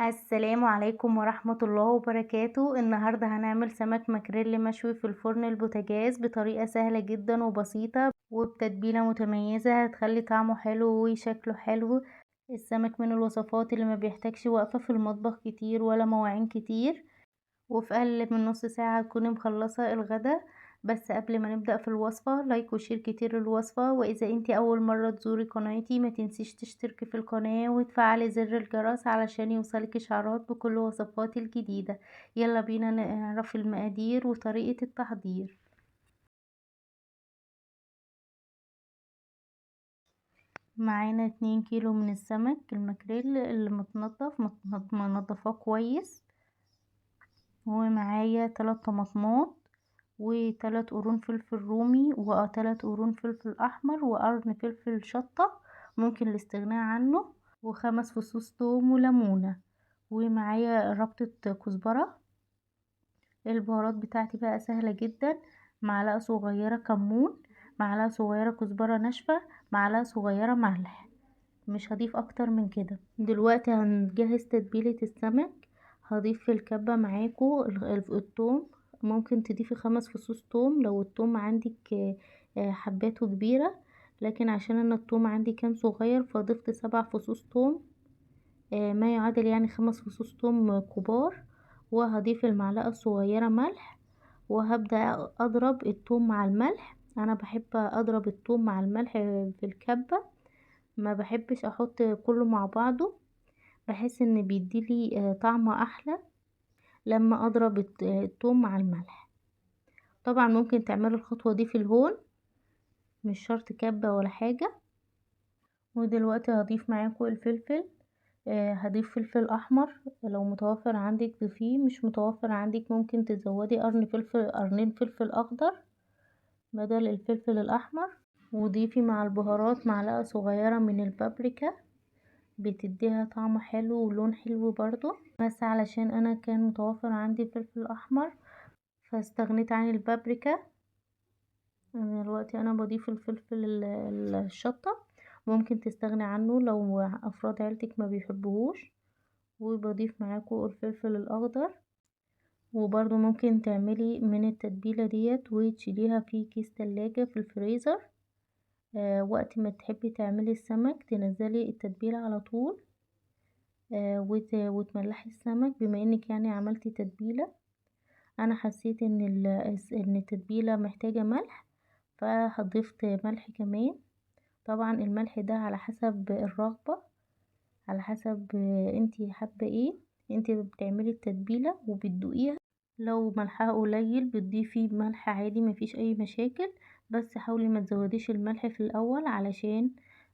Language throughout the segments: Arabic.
السلام عليكم ورحمة الله وبركاته. النهاردة هنعمل سمك ماكريل مشوي في الفرن البوتاجاز بطريقة سهلة جدا وبسيطة وبتتبيلة متميزة هتخلي طعمه حلو وشكله حلو. السمك من الوصفات اللي ما بيحتاجش وقفة في المطبخ كتير ولا مواعين كتير، وفي اقل من نص ساعة تكوني مخلصة الغدا. بس قبل ما نبدأ في الوصفة، لايك وشير كتير الوصفة. واذا انتي اول مرة تزوري قناتي ما تنسيش تشتركي في القناة وتفعلي زر الجرس علشان يوصلك اشعارات بكل وصفاتي الجديدة. يلا بينا نعرف المقادير وطريقة التحضير. معانا 2 كيلو من السمك الماكريل اللي منضفاه كويس، ومعايا 3 طماطمات و3 قرون فلفل رومي و3 قرون فلفل احمر وقرن فلفل شطة ممكن الاستغناء عنه، و5 فصوص توم وليمونة، ومعايا ربطة كزبرة. البهارات بتاعتي بقى سهلة جدا: معلقة صغيرة كمون، معلقة صغيرة كزبرة ناشفة، معلقة صغيرة ملح. مش هضيف اكتر من كده. دلوقتي هنجهز تتبيلة السمك. هضيف في الكبة معاكو الثوم. ممكن تضيفي 5 فصوص توم لو الثوم عندك حباته كبيرة، لكن عشان انا الثوم عندي كان صغير فضفت 7 فصوص توم، ما يعادل يعني 5 فصوص توم كبار. وهضيف المعلقة الصغيرة ملح، وهبدأ اضرب الثوم مع الملح. انا بحب اضرب الثوم مع الملح في الكبة، ما بحبش احط كله مع بعضه، بحس ان بيديلي طعم احلى لما اضرب الثوم مع الملح. طبعا ممكن تعملوا الخطوة دي في الهون، مش شرط كبة ولا حاجة. ودلوقتي هضيف معاكم الفلفل. هضيف فلفل احمر، لو متوفر عندك ضيفيه، مش متوفر عندك ممكن تزودي قرنين فلفل اخضر بدل الفلفل الاحمر. وضيفي مع البهارات معلقة صغيرة من البابريكا، بتديها طعم حلو ولون حلو برضو، بس علشان انا كان متوفر عندي فلفل احمر فاستغنيت عن البابريكا. انا دلوقتي بضيف الفلفل الشطة، ممكن تستغني عنه لو افراد عيلتك ما بيحبوهوش. وبضيف معاكم الفلفل الاخضر، وبرضو ممكن تعملي من التتبيلة ديت وتشيليها في كيس تلاجة في الفريزر. وقت ما تحبي تعملي السمك تنزلي التتبيلة على طول، وتملحي السمك بما انك يعني عملتي تتبيلة. انا حسيت ان ان التتبيلة محتاجة ملح فضفت ملح كمان. طبعا الملح ده على حسب الرغبة، على حسب انتي حابة ايه. انتي بتعملي التتبيلة وبتدوقيها، لو ملحها قليل بتضيفي ملح عادي مفيش اي مشاكل، بس حاولي ما تزوديش الملح في الاول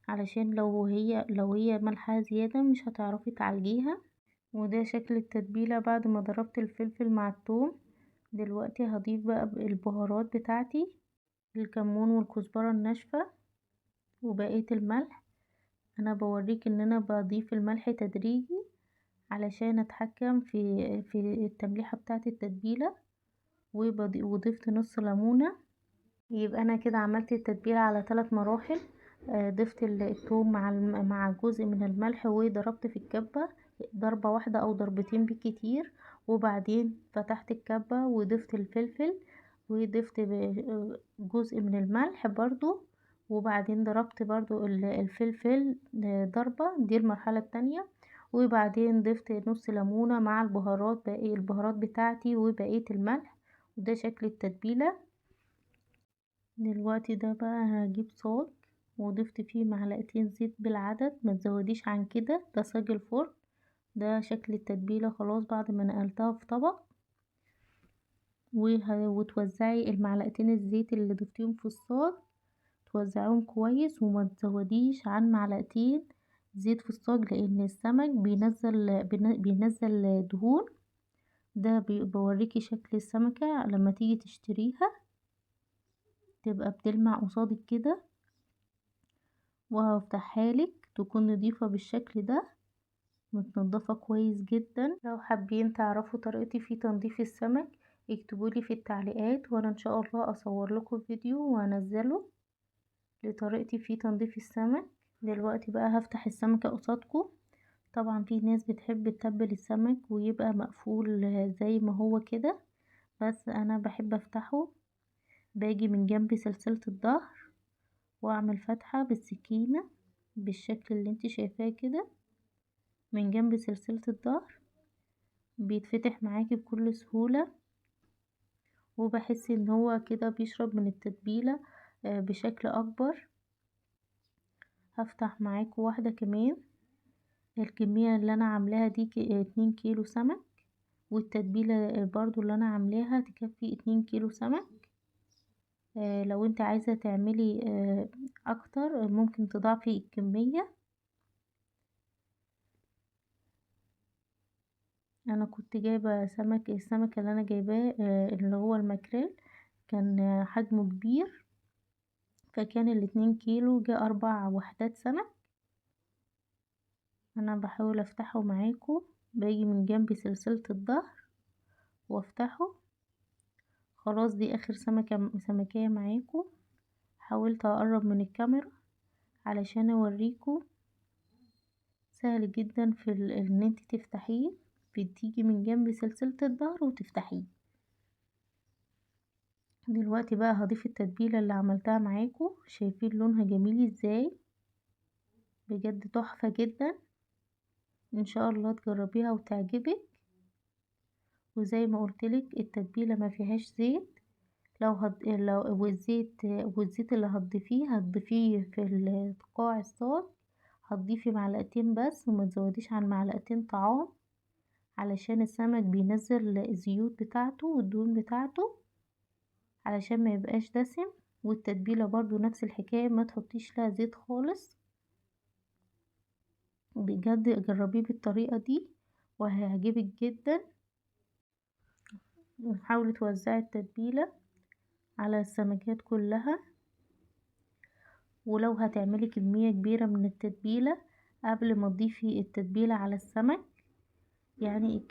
علشان لو هي ملحها زيادة مش هتعرفي تعالجيها. وده شكل التتبيلة بعد ما ضربت الفلفل مع الثوم. دلوقتي هضيف بقى البهارات بتاعتي: الكمون والكزبرة الناشفة وبقية الملح. انا بوريك ان انا بضيف الملح تدريجي علشان اتحكم في التمليحة بتاعة التتبيلة. وضفت نص ليمونة. يبقى انا كده عملت التتبيلة على 3 مراحل. ضفت الثوم مع جزء من الملح وضربت في الكبة ضربة واحدة او ضربتين بالكتير، وبعدين فتحت الكبة وضفت الفلفل وضفت جزء من الملح برضو، وبعدين ضربت برضو الفلفل ضربة. دي المرحلة التانية. وبعدين ضفت نص ليمونة مع البهارات، باقي البهارات بتاعتي وبقية الملح. وده شكل التتبيلة. دلوقتي ده بقى هجيب صاج وضفت فيه معلقتين زيت بالعدد، ما تزوديش عن كده، ده صاج الفرن. ده شكل التتبيلة خلاص بعد ما نقلتها في طبق. وتوزعي المعلقتين الزيت اللي ضفتيهم في الصاج، توزعيهم كويس وما تزوديش عن معلقتين زيت في الصاج، لان السمك بينزل دهون. ده بوريكي شكل السمكة لما تيجي تشتريها تبقى بتلمع قصادك كده، وهفتحها لك تكون نضيفة بالشكل ده، متنضفة كويس جدا. لو حابين تعرفوا طريقتي في تنظيف السمك اكتبولي في التعليقات، وانا ان شاء الله اصور لكم فيديو وانزله لطريقتي في تنظيف السمك. دلوقتي بقى هفتح السمكة قصادكم طبعا في ناس بتحب تتبل السمك ويبقى مقفول زي ما هو كده، بس انا بحب افتحه. باجي من جنب سلسلة الظهر واعمل فتحة بالسكينة بالشكل اللي انت شايفاه كده من جنب سلسلة الظهر، بيتفتح معاكي بكل سهولة، وبحس ان هو كده بيشرب من التتبيلة بشكل اكبر. هفتح معاكم واحدة كمان. الكمية اللي انا عاملاها دي 2 كيلو سمك، والتتبيلة برضو اللي انا عاملاها تكفي 2 كيلو سمك. لو انت عايزة تعملي اكتر ممكن تضاعفي الكمية. انا كنت جايبة السمك اللي انا جايباه اللي هو الماكريل، كان حجمه كبير، فكان ال2 كيلو جه 4 وحدات سمك. انا بحاول افتحه معاكم، باجي من جنب سلسلة الظهر وافتحه. خلاص دي اخر سمكية معاكم. حاولت اقرب من الكاميرا علشان اوريكم، سهل جدا في ان انت تفتحيه، بتيجي من جنب سلسلة الظهر وتفتحيه. دلوقتي بقى هضيف التتبيلة اللي عملتها معاكم، شايفين لونها جميل ازاي؟ بجد تحفة جدا، ان شاء الله تجربيها وتعجبك. وزي ما قلتلك التتبيلة ما فيهاش زيت، والزيت اللي هتضيفيه في قاع الصاج، هتضيفي معلقتين بس وما تزوديش عن معلقتين طعام، علشان السمك بينزل الزيوت بتاعته والدهون بتاعته، علشان ما يبقاش دسم. والتتبيلة برضو نفس الحكاية، ما تحطيش لها زيت خالص. بجد جربيه بالطريقة دي وهيعجبك جدا. وحاولي توزعي التتبيلة على السمكات كلها. ولو هتعملي كمية كبيرة من التتبيلة قبل ما تضيفي التتبيلة على السمك، يعني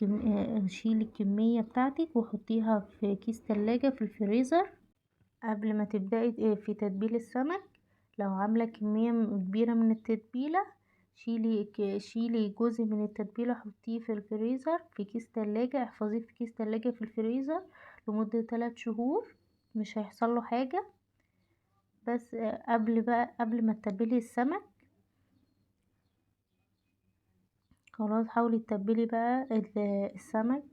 شيلي الكمية بتاعتك وحطيها في كيس تلاجة في الفريزر قبل ما تبدأي في تتبيل السمك. لو عاملة كمية كبيرة من التتبيلة، شيلي جزء من التتبيلة حطيه في الفريزر في كيس تلاجة، احفظيه في كيس تلاجة في الفريزر لمدة 3 شهور، مش هيحصله حاجة. بس قبل ما تتبلي السمك، خلاص حاولي تتبلي بقى السمك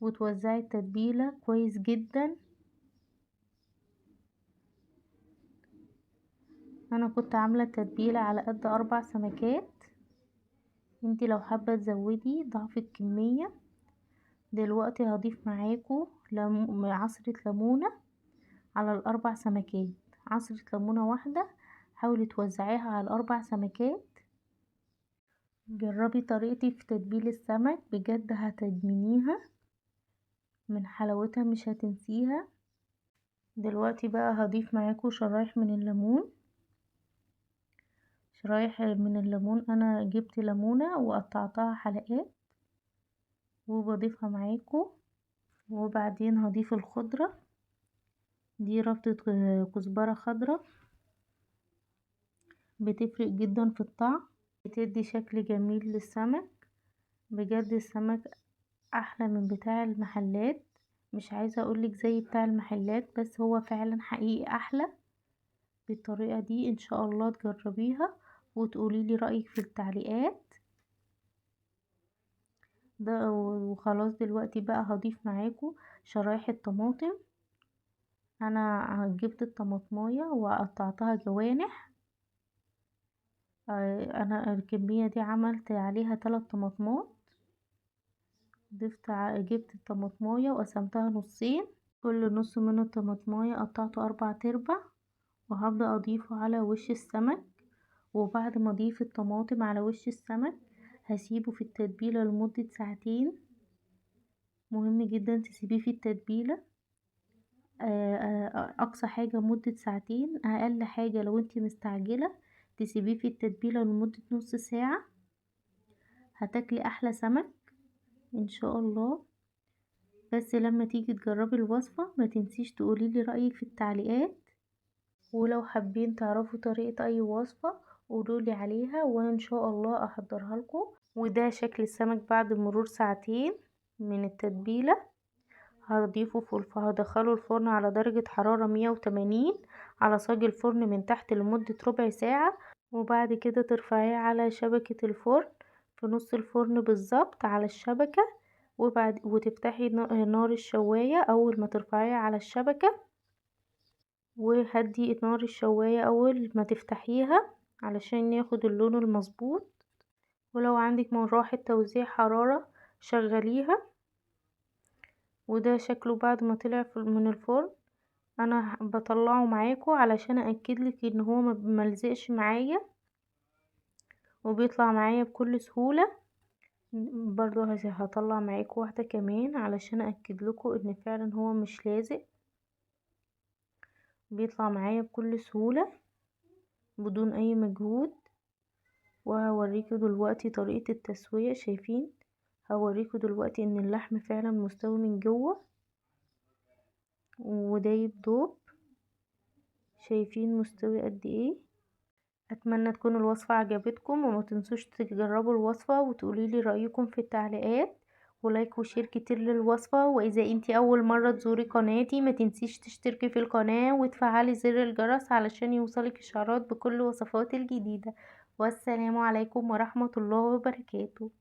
وتوزعي التتبيلة كويس جدا. انا كنت عاملة تتبيلة على قد 4 سمكات، انتي لو حابة تزودي ضعفي الكمية. دلوقتي هضيف معاكم عصرة ليمونة على ال4 سمكات، عصرة ليمونة واحدة. حاولي توزعيها على ال4 سمكات. جربي طريقتي في تتبيل السمك، بجد هتدمنيها من حلاوتها، مش هتنسيها. دلوقتي بقى هضيف معاكم شرايح من الليمون. انا جبت ليمونة وقطعتها حلقات وبضيفها معاكم. وبعدين هضيف الخضرة دي، ربطة كزبرة خضرة، بتفرق جدا في الطعم، بتدي شكل جميل للسمك. بجد السمك احلى من بتاع المحلات، مش عايزة اقولك زي بتاع المحلات، بس هو فعلا حقيقي احلى. بالطريقة دي ان شاء الله تجربيها وتقوليلي رأيك في التعليقات. ده وخلاص. دلوقتي بقى هضيف معاكم شرايح الطماطم. انا جبت الطماطمايه وقطعتها جوانح. انا الكميه دي عملت عليها 3 طماطمات. جبت الطماطمايه وقسمتها نصين، كل نص من الطماطمايه قطعته 4 تربع، وهبدأ اضيفه على وش السمك. وبعد ما اضيف الطماطم على وش السمك هسيبه في التتبيله لمده ساعتين. مهم جدا تسيبيه في التتبيله اقصى حاجة مدة ساعتين، اقل حاجة لو انتي مستعجلة تسيبيه في التتبيلة لمدة نص ساعة. هتاكلي احلى سمك ان شاء الله. بس لما تيجي تجربي الوصفة ما تنسيش تقوليلي رأيك في التعليقات. ولو حابين تعرفوا طريقة اي وصفة قولولي عليها وانا ان شاء الله احضرها لكم. وده شكل السمك بعد مرور ساعتين من التتبيله. هضيفه هدخله الفرن على درجة حرارة 180 على صاج الفرن من تحت لمدة ربع ساعة. وبعد كده ترفعيه على شبكة الفرن في نص الفرن بالظبط على الشبكة. وتفتحي نار الشواية اول ما ترفعيه على الشبكة. وهدي نار الشواية اول ما تفتحيها علشان ياخد اللون المظبوط. ولو عندك مروحة توزيع حرارة شغليها. وده شكله بعد ما طلع من الفرن. انا بطلعه معاكم علشان ااكدلك ان هو ملزقش معايا وبيطلع معايا بكل سهولة. برضو هطلع معاكم واحدة كمان علشان ااكد لكم ان فعلا هو مش لازق. بيطلع معايا بكل سهولة بدون اي مجهود. وهوريكم دلوقتي طريقة التسوية. شايفين؟ هوريكم دلوقتي ان اللحم فعلا مستوي من جوه ودايب دوب. شايفين مستوي قد ايه؟ اتمنى تكون الوصفة عجبتكم وما تنسوش تجربوا الوصفة وتقوليلي رأيكم في التعليقات. ولايك وشير كتير للوصفة. واذا انتي اول مرة تزوري قناتي ما تنسيش تشتركي في القناة وتفعلي زر الجرس علشان يوصلك اشعارات بكل وصفاتي الجديدة. والسلام عليكم ورحمة الله وبركاته.